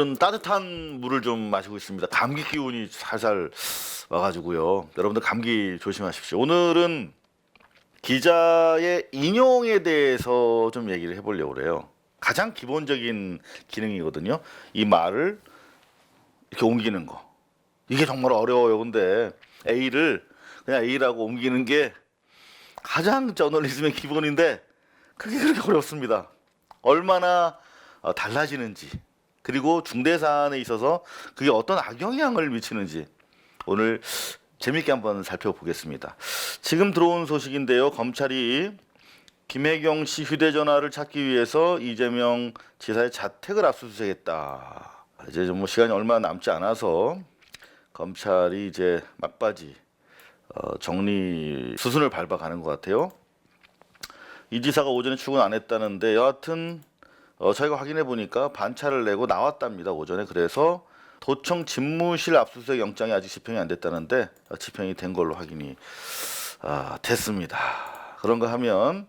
오늘은 따뜻한 물을 좀 마시고 있습니다. 감기 기운이 살살 와가지고요. 여러분들 감기 조심하십시오. 오늘은 기자의 인용에 대해서 좀 얘기를 해보려고 그래요. 가장 기본적인 기능이거든요. 이 말을 이렇게 옮기는 거. 이게 정말 어려워요. 근데 A를 그냥 A라고 옮기는 게 가장 저널리즘의 기본인데 그게 그렇게 어렵습니다. 얼마나 달라지는지, 그리고 중대사안에 있어서 그게 어떤 악영향을 미치는지 오늘 재밌게 한번 살펴보겠습니다. 지금 들어온 소식인데요. 검찰이 김혜경 씨 휴대전화를 찾기 위해서 이재명 지사의 자택을 압수수색했다. 이제 좀 시간이 얼마 남지 않아서 검찰이 이제 막바지 정리 수순을 밟아가는 것 같아요. 이 지사가 오전에 출근 안 했다는데 여하튼 저희가 확인해 보니까 반차를 내고 나왔답니다. 오전에. 그래서 도청 집무실 압수수색 영장이 아직 집행이 안 됐다는데 집행이 된 걸로 확인이 됐습니다. 그런가 하면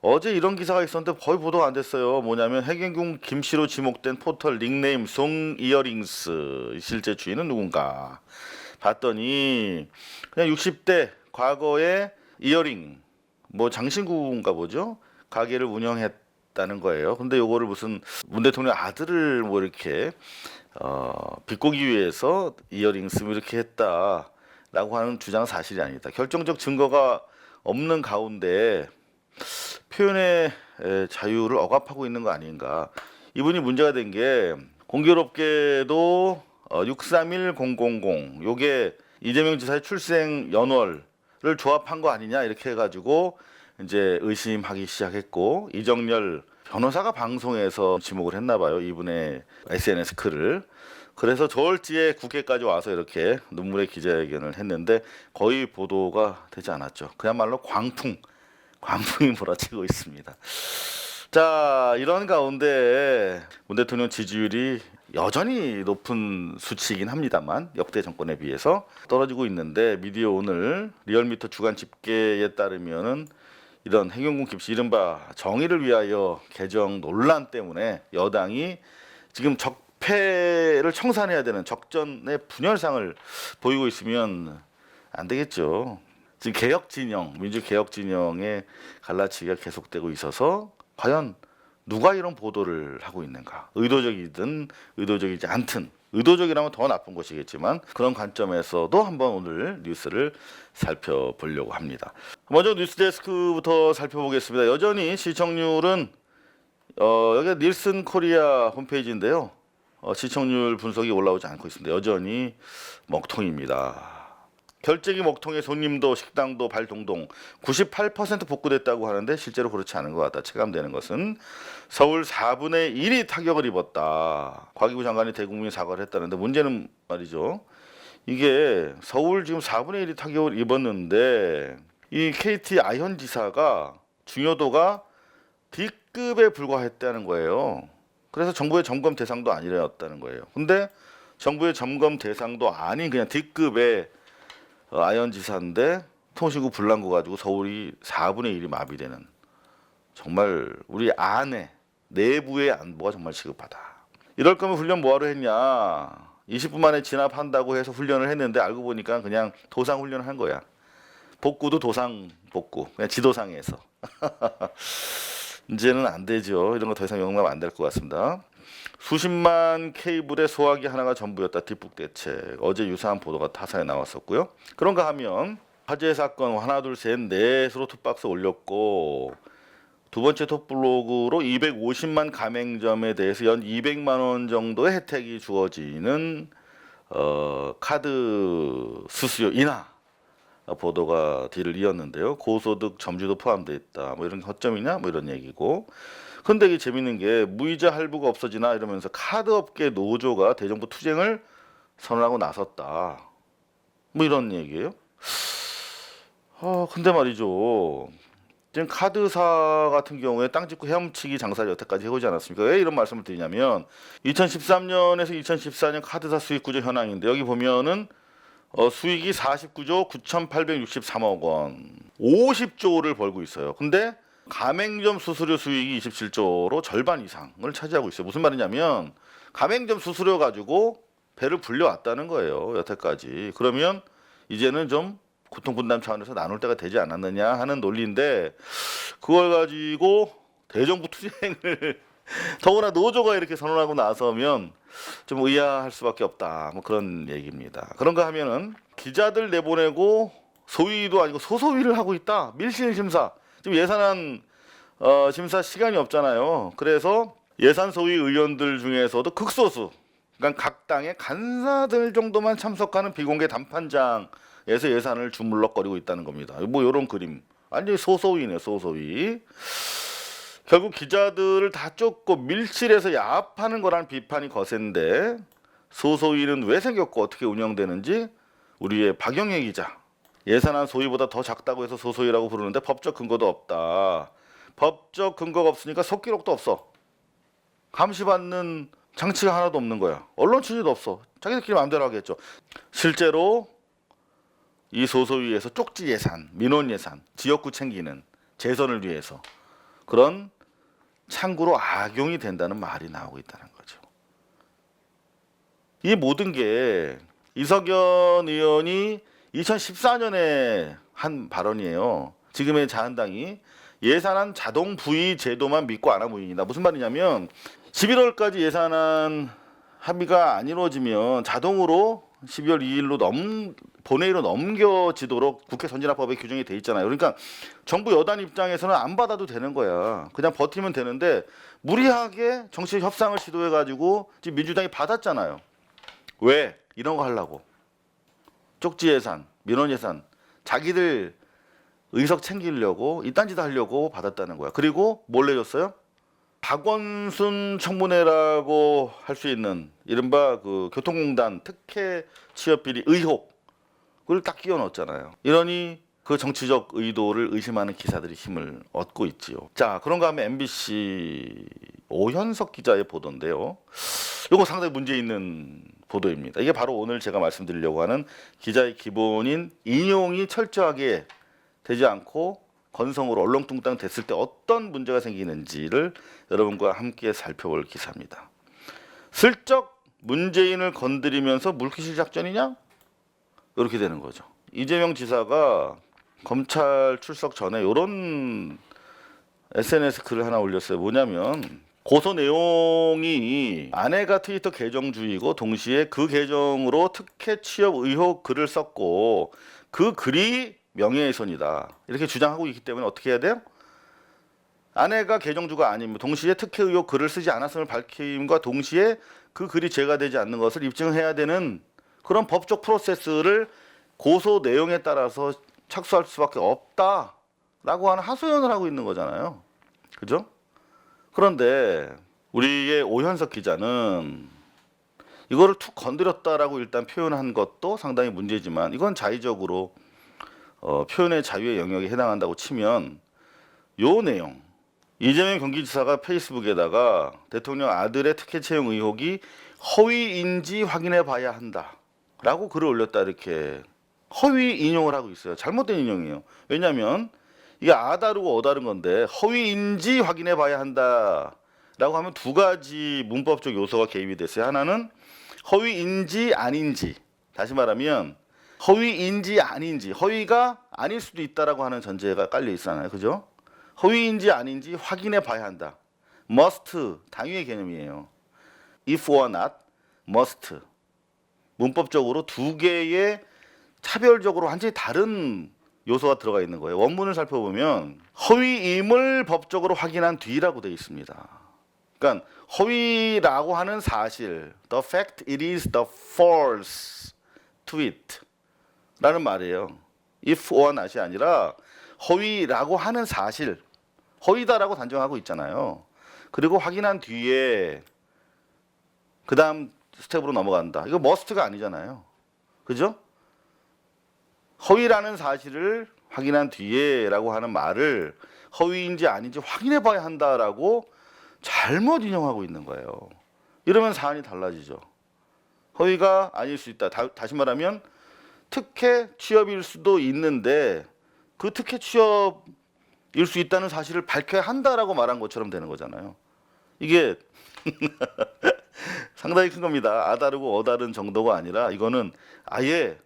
어제 이런 기사가 있었는데 거의 보도가 안 됐어요. 뭐냐면 해경궁 김씨로 지목된 포털 닉네임 송 이어링스 실제 주인은 누군가 봤더니 그냥 60대 과거에 이어링 뭐 장신구인가 보죠. 가게를 운영했다는 거예요. 근데 요거를 무슨 문 대통령 아들을 뭐 이렇게 비꼬기 위해서 이어링스 이렇게 했다라고 하는 주장은 사실이 아니다. 결정적 증거가 없는 가운데 표현의 자유를 억압하고 있는 거 아닌가. 이분이 문제가 된 게 공교롭게도 631000 요게 이재명 지사의 출생 연월을 조합한 거 아니냐 이렇게 해가지고 이제 의심하기 시작했고, 이정열 변호사가 방송에서 지목을 했나 봐요. 이분의 SNS 글을. 그래서 저울지에 국회까지 와서 이렇게 눈물의 기자회견을 했는데 거의 보도가 되지 않았죠. 그야말로 광풍이 몰아치고 있습니다. 자, 이런 가운데 문 대통령 지지율이 여전히 높은 수치이긴 합니다만 역대 정권에 비해서 떨어지고 있는데, 미디어 오늘 리얼미터 주간 집계에 따르면은 이런 해경궁 김씨 이른바 정의를 위하여 개정 논란 때문에 여당이 지금 적폐를 청산해야 되는 적전의 분열상을 보이고 있으면 안 되겠죠. 지금 개혁진영, 민주개혁진영의 갈라치기가 계속되고 있어서 과연 누가 이런 보도를 하고 있는가? 의도적이든 의도적이지 않든, 의도적이라면 더 나쁜 것이겠지만 그런 관점에서도 한번 오늘 뉴스를 살펴보려고 합니다. 먼저 뉴스데스크부터 살펴보겠습니다. 여전히 시청률은 여기가 닐슨 코리아 홈페이지인데요. 시청률 분석이 올라오지 않고 있습니다. 여전히 먹통입니다. 결제기 먹통에 손님도 식당도 발동동 98% 복구됐다고 하는데 실제로 그렇지 않은 것 같다. 체감되는 것은 서울 4분의 1이 타격을 입었다. 과기부 장관이 대국민 사과를 했다는데 문제는 말이죠. 이게 서울 지금 4분의 1이 타격을 입었는데 이 KT 아현 지사가 중요도가 D급에 불과했다는 거예요. 그래서 정부의 점검 대상도 아니었다는 거예요. 근데 정부의 점검 대상도 아닌 그냥 D급의 아현 지사인데 통신국 불난 거 가지고 서울이 4분의 1이 마비되는, 정말 우리 안에 내부의 안보가 정말 시급하다. 이럴 거면 훈련 뭐하러 했냐. 20분 만에 진압한다고 해서 훈련을 했는데 알고 보니까 그냥 도상 훈련을 한 거야. 복구도 도상 복구, 그냥 지도상에서. 이제는 안 되죠. 이런 거 더 이상 용납 안 될 것 같습니다. 수십만 케이블의 소화기 하나가 전부였다. 뒷북 대책. 어제 유사한 보도가 타사에 나왔었고요. 그런가 하면 화재 사건 하나 둘 셋 넷으로 톱박스 올렸고, 두 번째 톱블로그로 250만 가맹점에 대해서 연 200만 원 정도의 혜택이 주어지는 카드 수수료 인하 보도가 뒤를 이었는데요. 고소득 점주도 포함되어 있다. 뭐 이런 허점이냐? 뭐 이런 얘기고. 근데 이게 재밌는 게 무이자 할부가 없어지나 이러면서 카드업계 노조가 대정부 투쟁을 선언하고 나섰다. 뭐 이런 얘기예요. 근데 말이죠. 지금 카드사 같은 경우에 땅 짓고 헤엄치기 장사를 여태까지 해오지 않았습니까? 왜 이런 말씀을 드리냐면 2013년에서 2014년 카드사 수익 구조 현황인데 여기 보면은 수익이 49조 9,863억 원, 50조를 벌고 있어요. 근데 가맹점 수수료 수익이 27조로 절반 이상을 차지하고 있어요. 무슨 말이냐면 가맹점 수수료 가지고 배를 불려왔다는 거예요. 여태까지. 그러면 이제는 좀 고통분담 차원에서 나눌 때가 되지 않았느냐 하는 논리인데, 그걸 가지고 대정부 투쟁을 더구나 노조가 이렇게 선언하고 나서면 좀 의아할 수밖에 없다. 뭐 그런 얘기입니다. 그런가 하면은 기자들 내보내고 소위도 아니고 소소위를 하고 있다. 밀실 심사. 지금 예산안 심사 시간이 없잖아요. 그래서 예산 소위 의원들 중에서도 극소수, 그러니까 각 당의 간사들 정도만 참석하는 비공개 담판장에서 예산을 주물럭거리고 있다는 겁니다. 뭐 이런 그림. 완전히 소소위네, 소소위. 결국 기자들을 다 쫓고 밀실에서 야합하는 거라는 비판이 거센데, 소소위는 왜 생겼고 어떻게 운영되는지 우리의 박영애 기자, 예산안 소위보다 더 작다고 해서 소소위라고 부르는데 법적 근거도 없다. 법적 근거가 없으니까 속기록도 없어. 감시받는 장치가 하나도 없는 거야. 언론 취재도 없어. 자기들끼리 마음대로 하겠죠. 실제로 이 소소위에서 쪽지 예산, 민원 예산, 지역구 챙기는 재선을 위해서 그런 창구로 악용이 된다는 말이 나오고 있다는 거죠. 이 모든 게 이석연 의원이 2014년에 한 발언이에요. 지금의 자한당이 예산안 자동 부의 제도만 믿고 안 하면 무인이다. 무슨 말이냐면 11월까지 예산안 합의가 안 이루어지면 자동으로 12월 2일로 본회의로 넘겨지도록 국회 선진화법에 규정이 돼 있잖아요. 그러니까 정부 여당 입장에서는 안 받아도 되는 거야. 그냥 버티면 되는데 무리하게 정치 협상을 시도해가지고 지금 민주당이 받았잖아요. 왜? 이런 거 하려고. 쪽지 예산, 민원 예산, 자기들 의석 챙기려고 이딴 짓 하려고 받았다는 거야. 그리고 뭘 내줬어요? 박원순 청문회라고 할 수 있는 이른바 그 교통공단 특혜 취업 비리 의혹을 딱 끼워 넣었잖아요. 이러니 그 정치적 의도를 의심하는 기사들이 힘을 얻고 있지요. 자, 그런가 하면 MBC 오현석 기자의 보도인데요. 이거 상당히 문제 있는 보도입니다. 이게 바로 오늘 제가 말씀드리려고 하는 기자의 기본인 인용이 철저하게 되지 않고 건성으로 얼렁뚱땅 됐을 때 어떤 문제가 생기는지를 여러분과 함께 살펴볼 기사입니다. 슬쩍 문재인을 건드리면서 물귀실 작전이냐? 이렇게 되는 거죠. 이재명 지사가 검찰 출석 전에 이런 SNS 글을 하나 올렸어요. 뭐냐면 고소 내용이 아내가 트위터 계정 주이고 동시에 그 계정으로 특혜 취업 의혹 글을 썼고 그 글이 명예훼손이다. 이렇게 주장하고 있기 때문에 어떻게 해야 돼요? 아내가 계정주가 아니면 동시에 특혜 의혹 글을 쓰지 않았음을 밝힘과 동시에 그 글이 죄가 되지 않는 것을 입증해야 되는 그런 법적 프로세스를 고소 내용에 따라서 착수할 수밖에 없다라고 하는 하소연을 하고 있는 거잖아요. 그죠? 그런데 우리의 오현석 기자는 이거를 툭 건드렸다라고 일단 표현한 것도 상당히 문제지만 이건 자의적으로 표현의 자유의 영역에 해당한다고 치면 요 내용, 이재명 경기지사가 페이스북에다가 대통령 아들의 특혜 채용 의혹이 허위인지 확인해 봐야 한다라고 글을 올렸다, 이렇게 허위 인용을 하고 있어요. 잘못된 인용이에요. 왜냐하면 이게 아다르고 어다른 건데 허위인지 확인해 봐야 한다라고 하면 두 가지 문법적 요소가 개입이 됐어요. 하나는 허위인지 아닌지, 다시 말하면 허위인지 아닌지, 허위가 아닐 수도 있다라고 하는 전제가 깔려 있잖아요. 그죠? 허위인지 아닌지 확인해 봐야 한다. must, 당위의 개념이에요. if or not, must. 문법적으로 두 개의 차별적으로 완전히 다른 요소가 들어가 있는 거예요. 원문을 살펴보면 허위임을 법적으로 확인한 뒤라고 되어 있습니다. 그러니까 허위라고 하는 사실, the fact it is the false tweet 라는 말이에요. if or not이 아니라 허위라고 하는 사실, 허위다라고 단정하고 있잖아요. 그리고 확인한 뒤에 그 다음 스텝으로 넘어간다. 이거 must가 아니잖아요. 그죠? 허위라는 사실을 확인한 뒤에라고 하는 말을 허위인지 아닌지 확인해 봐야 한다라고 잘못 인용하고 있는 거예요. 이러면 사안이 달라지죠. 허위가 아닐 수 있다. 다시 말하면 특혜 취업일 수도 있는데 그 특혜 취업일 수 있다는 사실을 밝혀야 한다라고 말한 것처럼 되는 거잖아요. 이게 상당히 큰 겁니다. 아다르고 어다른 정도가 아니라 이거는 아예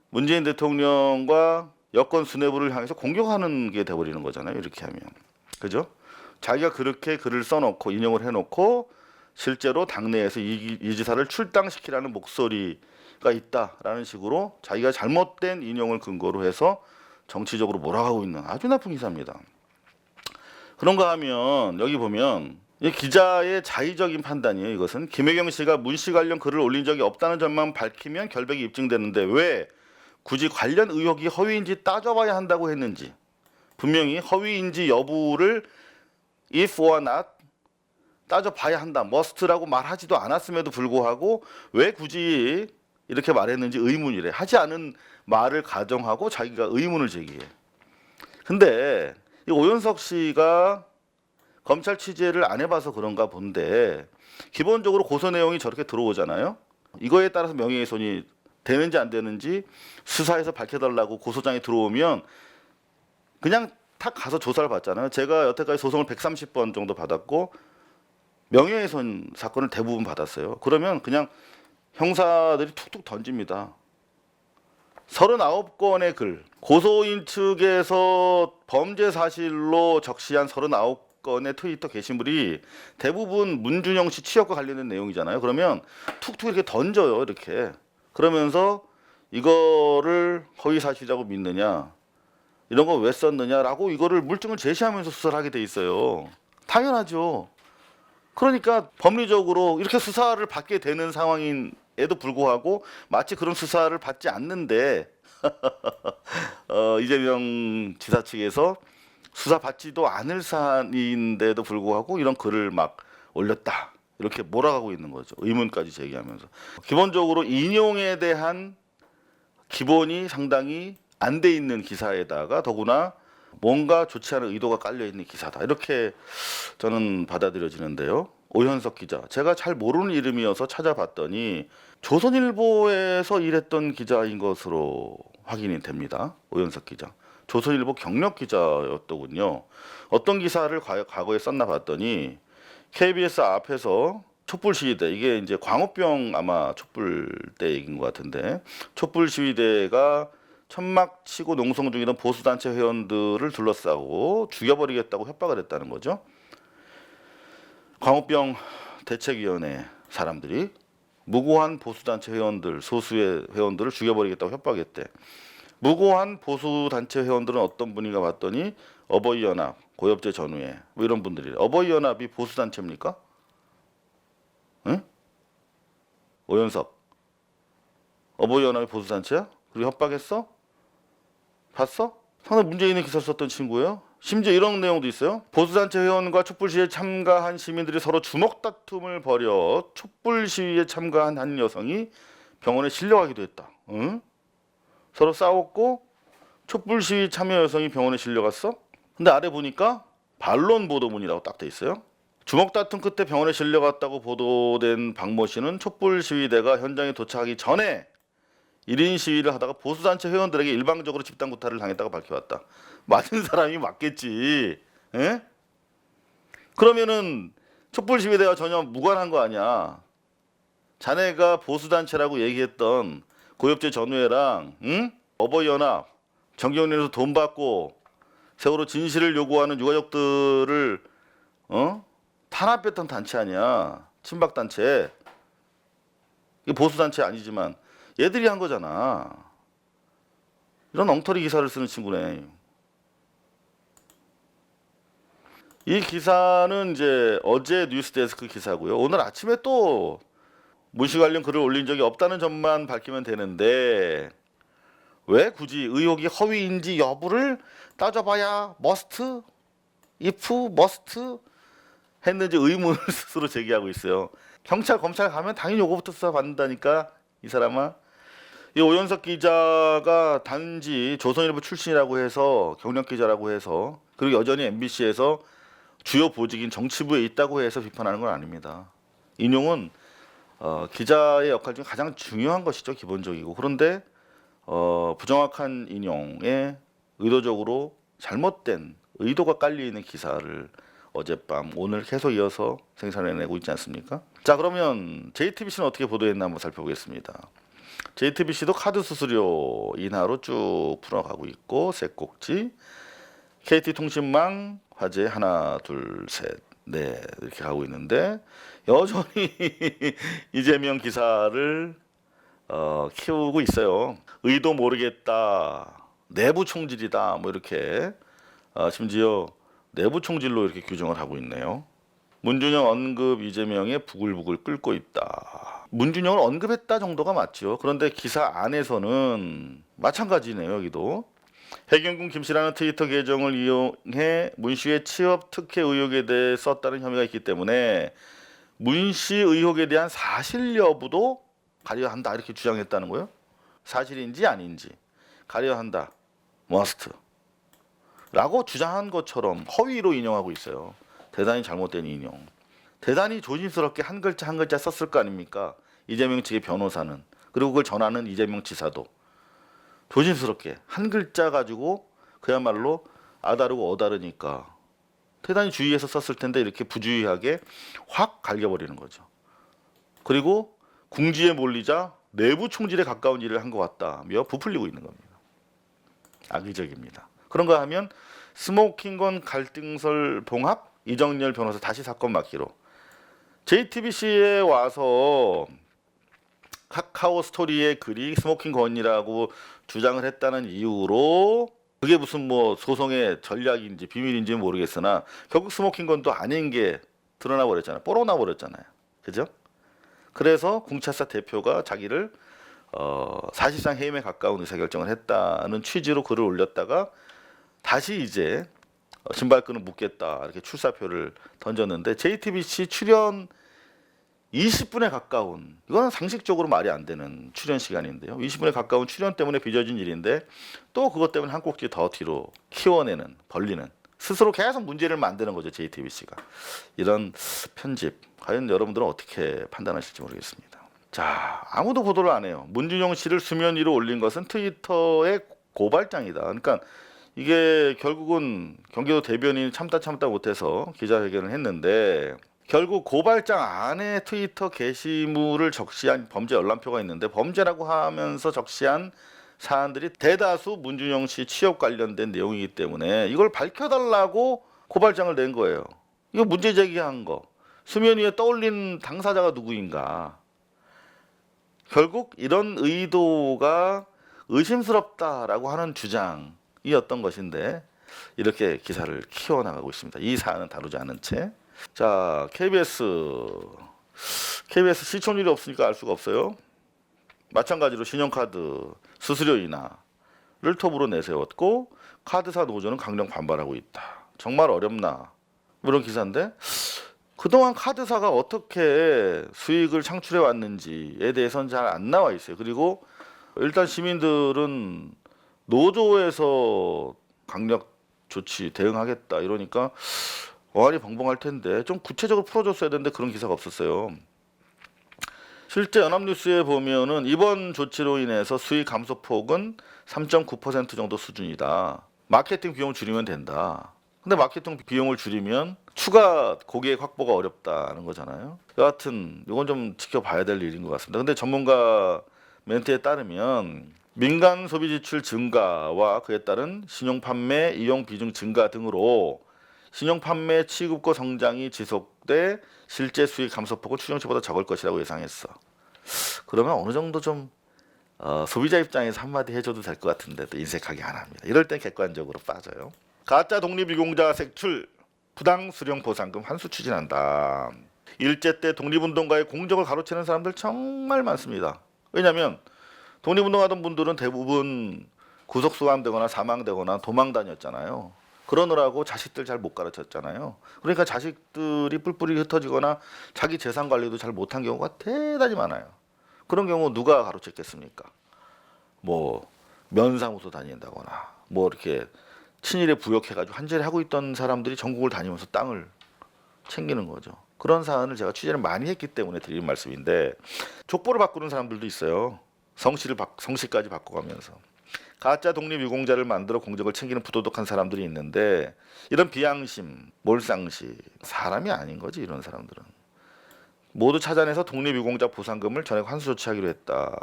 문재인 대통령과 여권 수뇌부를 향해서 공격하는 게 돼버리는 거잖아요. 이렇게 하면. 그죠? 자기가 그렇게 글을 써놓고 인용을 해놓고 실제로 당내에서 이 지사를 출당시키라는 목소리가 있다라는 식으로 자기가 잘못된 인용을 근거로 해서 정치적으로 몰아가고 있는 아주 나쁜 기사입니다. 그런가 하면 여기 보면 이 기자의 자의적인 판단이에요. 이것은 김혜경 씨가 문 씨 관련 글을 올린 적이 없다는 점만 밝히면 결백이 입증되는데 왜 굳이 관련 의혹이 허위인지 따져봐야 한다고 했는지, 분명히 허위인지 여부를 if or not 따져봐야 한다, must라고 말하지도 않았음에도 불구하고 왜 굳이 이렇게 말했는지 의문이래. 하지 않은 말을 가정하고 자기가 의문을 제기해. 근데 이 오연석 씨가 검찰 취재를 안 해봐서 그런가 본데 기본적으로 고소 내용이 저렇게 들어오잖아요. 이거에 따라서 명예훼손이 되는지 안 되는지 수사해서 밝혀달라고 고소장이 들어오면 그냥 탁 가서 조사를 받잖아요. 제가 여태까지 소송을 130번 정도 받았고 명예훼손 사건을 대부분 받았어요. 그러면 그냥 형사들이 툭툭 던집니다. 39건의 글, 고소인 측에서 범죄 사실로 적시한 39건의 트위터 게시물이 대부분 문준영 씨 취업과 관련된 내용이잖아요. 그러면 툭툭 이렇게 던져요. 이렇게. 그러면서 이거를 허위 사실이라고 믿느냐, 이런 거 왜 썼느냐라고 이거를 물증을 제시하면서 수사를 하게 돼 있어요. 당연하죠. 그러니까 법리적으로 이렇게 수사를 받게 되는 상황임에도 불구하고 마치 그런 수사를 받지 않는데 이재명 지사 측에서 수사받지도 않을 사안인데도 불구하고 이런 글을 막 올렸다, 이렇게 몰아가고 있는 거죠. 의문까지 제기하면서. 기본적으로 인용에 대한 기본이 상당히 안 돼 있는 기사에다가 더구나 뭔가 좋지 않은 의도가 깔려 있는 기사다, 이렇게 저는 받아들여지는데요. 오현석 기자, 제가 잘 모르는 이름이어서 찾아봤더니 조선일보에서 일했던 기자인 것으로 확인이 됩니다. 오현석 기자, 조선일보 경력 기자였더군요. 어떤 기사를 과거에 썼나 봤더니 KBS 앞에서 촛불 시위대, 이게 이제 광우병 아마 촛불 때 얘기인 것 같은데, 촛불 시위대가 천막 치고 농성 중이던 보수단체 회원들을 둘러싸고 죽여버리겠다고 협박을 했다는 거죠. 광우병 대책위원회 사람들이 무고한 보수단체 회원들, 소수의 회원들을 죽여버리겠다고 협박했대. 무고한 보수단체 회원들은 어떤 분인가 봤더니 어버이연합, 고엽제 전우회 뭐 이런 분들이. 어버이연합이 보수단체입니까? 응? 오연석, 어버이연합이 보수단체야? 그리고 협박했어? 봤어? 상당히 문제 있는 기사를 썼던 친구예요. 심지어 이런 내용도 있어요. 보수단체 회원과 촛불 시위에 참가한 시민들이 서로 주먹 다툼을 벌여 촛불 시위에 참가한 한 여성이 병원에 실려가기도 했다. 응? 서로 싸웠고 촛불 시위 참여 여성이 병원에 실려갔어? 근데 아래 보니까 반론 보도문이라고 딱 돼 있어요. 주먹 다툼 끝에 병원에 실려갔다고 보도된 박모 씨는 촛불 시위대가 현장에 도착하기 전에 1인 시위를 하다가 보수단체 회원들에게 일방적으로 집단 구타를 당했다고 밝혀왔다. 맞은 사람이 맞겠지. 에? 그러면은 촛불 시위대와 전혀 무관한 거 아니야. 자네가 보수단체라고 얘기했던 고엽제 전우회랑, 응? 어버이연합, 정경련에서 돈 받고 세월호 진실을 요구하는 유가족들을 탄압했던 단체 아니야. 친박단체. 이게 보수단체 아니지만 얘들이 한 거잖아. 이런 엉터리 기사를 쓰는 친구네. 이 기사는 이제 어제 뉴스데스크 기사고요. 오늘 아침에 또 문씨 관련 글을 올린 적이 없다는 점만 밝히면 되는데 왜 굳이 의혹이 허위인지 여부를 따져봐야 must, if, must 했는지 의문을 스스로 제기하고 있어요. 경찰, 검찰 가면 당연히 요거부터 수사 받는다니까, 이 사람아. 이 오연석 기자가 단지 조선일보 출신이라고 해서, 경력 기자라고 해서, 그리고 여전히 MBC에서 주요 보직인 정치부에 있다고 해서 비판하는 건 아닙니다. 인용은 기자의 역할 중 가장 중요한 것이죠, 기본적이고. 그런데 부정확한 인용에 의도적으로 잘못된 의도가 깔려 있는 기사를 어젯밤, 오늘 계속 이어서 생산해내고 있지 않습니까? 자, 그러면 JTBC는 어떻게 보도했나 한번 살펴보겠습니다. JTBC도 카드 수수료 인하로 쭉 풀어가고 있고, 세 꼭지. KT통신망 화재 하나, 둘, 셋, 넷 이렇게 가고 있는데 여전히 이재명 기사를 키우고 있어요. 의도 모르겠다, 내부 총질이다, 뭐 이렇게 심지어 내부 총질로 이렇게 규정을 하고 있네요. 문준영 언급 이재명의 부글부글 끓고 있다. 문준영을 언급했다 정도가 맞죠. 그런데 기사 안에서는 마찬가지네요. 여기도 해경군 김씨라는 트위터 계정을 이용해 문씨의 취업 특혜 의혹에 대해 썼다는 혐의가 있기 때문에 문씨 의혹에 대한 사실 여부도 가려야 한다 이렇게 주장했다는 거예요. 사실인지 아닌지 가려야 한다. 머스트 라고 주장한 것처럼 허위로 인용하고 있어요. 대단히 잘못된 인용. 대단히 조심스럽게 한 글자 한 글자 썼을 거 아닙니까? 이재명 측의 변호사는. 그리고 그걸 전하는 이재명 지사도 조심스럽게 한 글자 가지고 그야말로 아다르고 어다르니까 대단히 주의해서 썼을 텐데 이렇게 부주의하게 확 갈겨버리는 거죠. 그리고 궁지에 몰리자 내부 총질에 가까운 일을 한 것 같다며 부풀리고 있는 겁니다. 악의적입니다. 그런가 하면 스모킹건 갈등설 봉합 이정열 변호사 다시 사건 맡기로 JTBC에 와서 카카오 스토리의 글이 스모킹건이라고 주장을 했다는 이유로 그게 무슨 뭐 소송의 전략인지 비밀인지는 모르겠으나 결국 스모킹건도 아닌 게 드러나 버렸잖아요. 뽀로나 버렸잖아요. 그죠? 그래서 궁차사 대표가 자기를 사실상 해임에 가까운 의사결정을 했다는 취지로 글을 올렸다가 다시 이제 신발끈을 묶겠다 이렇게 출사표를 던졌는데 JTBC 출연 20분에 가까운, 이거는 상식적으로 말이 안 되는 출연 시간인데요. 20분에 가까운 출연 때문에 빚어진 일인데 또 그것 때문에 한 꼭지 더 뒤로 키워내는, 벌리는, 스스로 계속 문제를 만드는 거죠. JTBC가. 이런 편집 과연 여러분들은 어떻게 판단하실지 모르겠습니다. 자, 아무도 보도를 안 해요. 문준영 씨를 수면 위로 올린 것은 트위터의 고발장이다. 그러니까 이게 결국은 경기도 대변인이 참다 못해서 기자회견을 했는데 결국 고발장 안에 트위터 게시물을 적시한 범죄 열람표가 있는데 범죄라고 하면서 적시한 사안들이 대다수 문준영 씨 취업 관련된 내용이기 때문에 이걸 밝혀달라고 고발장을 낸 거예요. 이거 문제 제기한 거. 수면 위에 떠올린 당사자가 누구인가. 결국 이런 의도가 의심스럽다라고 하는 주장이었던 것인데 이렇게 기사를 키워나가고 있습니다. 이 사안은 다루지 않은 채. 자, KBS 시청률이 없으니까 알 수가 없어요. 마찬가지로 신용카드 수수료 인하를 톱으로 내세웠고 카드사 노조는 강력 반발하고 있다. 정말 어렵나 이런 기사인데 그동안 카드사가 어떻게 수익을 창출해 왔는지에 대해서는 잘 안 나와 있어요. 그리고 일단 시민들은 노조에서 강력 조치 대응하겠다 이러니까 어안이 벙벙할 텐데 좀 구체적으로 풀어줬어야 되는데 그런 기사가 없었어요. 실제 연합뉴스에 보면은 이번 조치로 인해서 수익 감소폭은 3.9% 정도 수준이다. 마케팅 비용을 줄이면 된다. 근데 마케팅 비용을 줄이면 추가 고객 확보가 어렵다는 거잖아요. 여하튼 이건 좀 지켜봐야 될 일인 것 같습니다. 근데 전문가 멘트에 따르면 민간 소비 지출 증가와 그에 따른 신용 판매 이용 비중 증가 등으로 신용 판매 취급고 성장이 지속돼 실제 수익 감소폭은 추정치보다 적을 것이라고 예상했어. 그러면 어느 정도 좀 소비자 입장에서 한마디 해줘도 될 것 같은데 또 인색하게 안 합니다. 이럴 땐 객관적으로 빠져요. 가짜 독립유공자 색출 부당 수령 보상금 환수 추진한다. 일제 때 독립운동가의 공적을 가로채는 사람들 정말 많습니다. 왜냐하면 독립운동하던 분들은 대부분 구속수감되거나 사망되거나 도망 다녔잖아요. 그러느라고 자식들 잘 못 가르쳤잖아요. 그러니까 자식들이 뿔뿔이 흩어지거나 자기 재산 관리도 잘 못한 경우가 대단히 많아요. 그런 경우 누가 가르쳤겠습니까? 뭐 면사무소 다닌다거나 뭐 이렇게 친일에 부역해가지고 한자리 하고 있던 사람들이 전국을 다니면서 땅을 챙기는 거죠. 그런 사안을 제가 취재를 많이 했기 때문에 드리는 말씀인데 족보를 바꾸는 사람들도 있어요. 성씨까지 바꿔가면서 가짜 독립유공자를 만들어 공적을 챙기는 부도덕한 사람들이 있는데 이런 비양심, 몰상식 사람이 아닌 거지 이런 사람들은. 모두 찾아내서 독립유공자 보상금을 전액 환수 조치하기로 했다.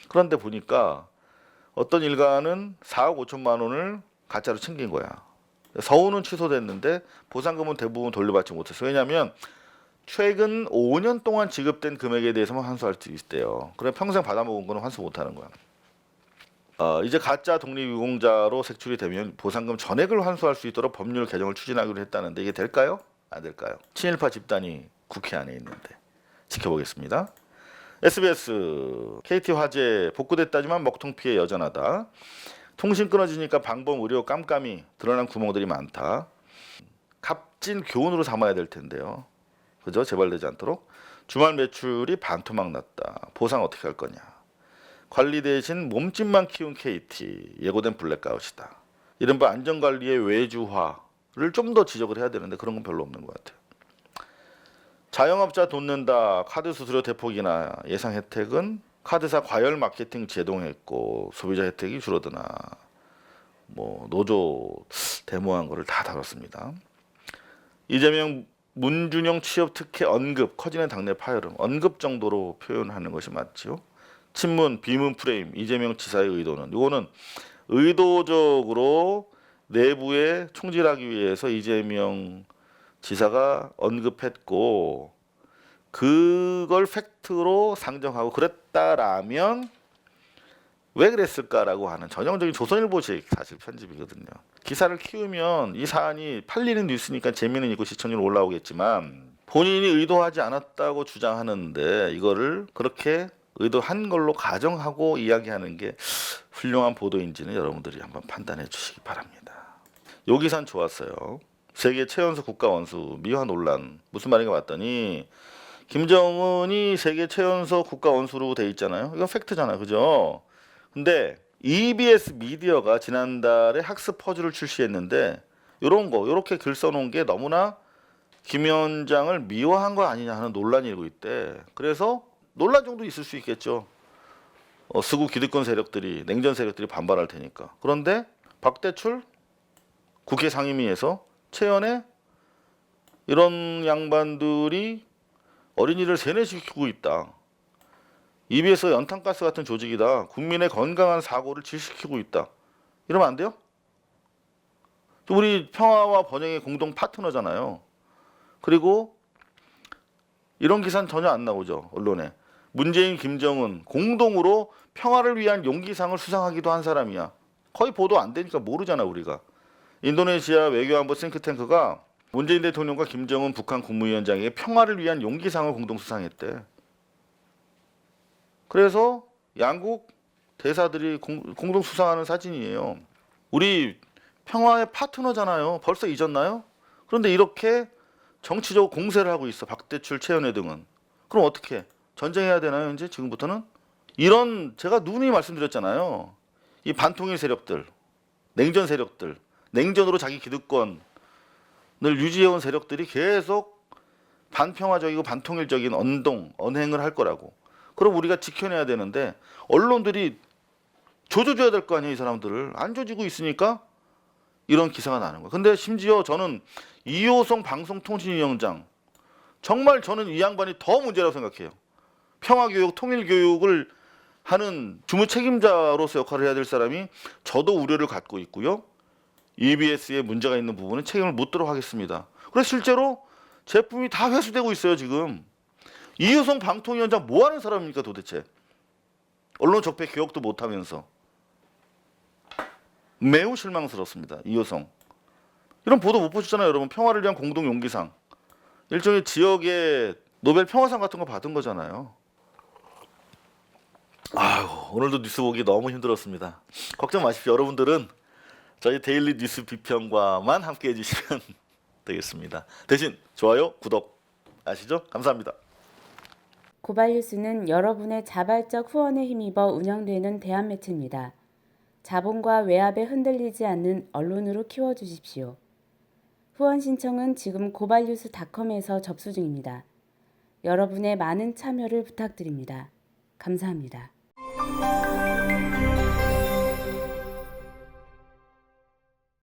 그런데 보니까 어떤 일가는 4억 5천만 원을 가짜로 챙긴 거야. 서우는 취소됐는데 보상금은 대부분 돌려받지 못했어. 왜냐하면 최근 5년 동안 지급된 금액에 대해서만 환수할 수 있대요. 그래 평생 받아먹은 거는 환수 못하는 거야. 이제 가짜 독립유공자로 색출이 되면 보상금 전액을 환수할 수 있도록 법률 개정을 추진하기로 했다는데 이게 될까요? 안 될까요? 친일파 집단이 국회 안에 있는데 지켜보겠습니다. SBS KT 화재 복구됐다지만 먹통 피해 여전하다. 통신 끊어지니까 방범 의료 깜깜이 드러난 구멍들이 많다. 값진 교훈으로 삼아야 될 텐데요. 그죠? 재발되지 않도록. 주말 매출이 반토막 났다. 보상 어떻게 할 거냐. 관리 대신 몸집만 키운 KT 예고된 블랙아웃이다. 이른바 안전관리의 외주화를 좀 더 지적을 해야 되는데 그런 건 별로 없는 것 같아요. 자영업자 돈 낸다. 카드 수수료 대폭이나 예상 혜택은 카드사 과열 마케팅 제동했고 소비자 혜택이 줄어드나 뭐 노조 데모한 거를 다 다뤘습니다. 이재명 문준영 취업 특혜 언급 커지는 당내 파열음 언급 정도로 표현하는 것이 맞지요. 친문 비문 프레임 이재명 지사의 의도는 이거는 의도적으로 내부에 총질하기 위해서 이재명 지사가 언급했고 그걸 팩트로 상정하고 그랬다라면 왜 그랬을까라고 하는 전형적인 조선일보식 사실 편집이거든요. 기사를 키우면 이 사안이 팔리는 뉴스니까 재미는 있고 시청률 올라오겠지만 본인이 의도하지 않았다고 주장하는데 이거를 그렇게 의도한 걸로 가정하고 이야기하는 게 훌륭한 보도인지는 여러분들이 한번 판단해 주시기 바랍니다. 요 기사는 좋았어요. 세계 최연소 국가 원수 미화 논란 무슨 말인가 봤더니 김정은이 세계 최연소 국가 원수로 돼 있잖아요. 이건 팩트잖아요, 그죠? 근데 EBS 미디어가 지난달에 학습 퍼즐을 출시했는데 이런 거 이렇게 글 써놓은 게 너무나 김 위원장을 미화한 거 아니냐 하는 논란이 일고 있대. 그래서 논란 정도 있을 수 있겠죠. 서구 기득권 세력들이 냉전 세력들이 반발할 테니까. 그런데 박대출 국회 상임위에서 최연에 이런 양반들이 어린이를 세뇌시키고 있다. EBS 연탄가스 같은 조직이다. 국민의 건강한 사고를 질시키고 있다. 이러면 안 돼요? 우리 평화와 번영의 공동 파트너잖아요. 그리고 이런 기사는 전혀 안 나오죠. 언론에. 문재인, 김정은 공동으로 평화를 위한 용기상을 수상하기도 한 사람이야. 거의 보도 안 되니까 모르잖아 우리가. 인도네시아 외교안보 싱크탱크가 문재인 대통령과 김정은 북한 국무위원장에게 평화를 위한 용기상을 공동 수상했대. 그래서 양국 대사들이 공동 수상하는 사진이에요. 우리 평화의 파트너잖아요. 벌써 잊었나요? 그런데 이렇게 정치적으로 공세를 하고 있어. 박대출, 최연회 등은. 그럼 어떻게? 전쟁해야 되나요? 이제 지금부터는? 이런 제가 누누이 말씀드렸잖아요. 이 반통일 세력들, 냉전 세력들, 냉전으로 자기 기득권을 유지해온 세력들이 계속 반평화적이고 반통일적인 언행을 할 거라고. 그럼 우리가 지켜내야 되는데 언론들이 조져줘야 될 거 아니에요. 이 사람들을. 안 조지고 있으니까 이런 기사가 나는 거예요. 근데 심지어 저는 이호성 방송통신위원장 정말 저는 이 양반이 더 문제라고 생각해요. 평화교육, 통일교육을 하는 주무 책임자로서 역할을 해야 될 사람이 저도 우려를 갖고 있고요. EBS에 문제가 있는 부분은 책임을 묻도록 하겠습니다. 그래서 실제로 제품이 다 회수되고 있어요. 지금. 이호성 방통위원장 뭐 하는 사람입니까 도대체? 언론 적폐 개혁도 못하면서. 매우 실망스럽습니다. 이호성. 이런 보도 못 보셨잖아요. 여러분. 평화를 위한 공동 용기상. 일종의 지역의 노벨 평화상 같은 거 받은 거잖아요. 아유, 오늘도 뉴스 보기 너무 힘들었습니다. 걱정 마십시오. 여러분들은 저희 데일리 뉴스 비평과만 함께 해주시면 되겠습니다. 대신 좋아요, 구독 아시죠? 감사합니다. 고발뉴스는 여러분의 자발적 후원에 힘입어 운영되는 대한매체입니다. 자본과 외압에 흔들리지 않는 언론으로 키워주십시오. 후원 신청은 지금 고발뉴스닷컴에서 접수 중입니다. 여러분의 많은 참여를 부탁드립니다. 감사합니다.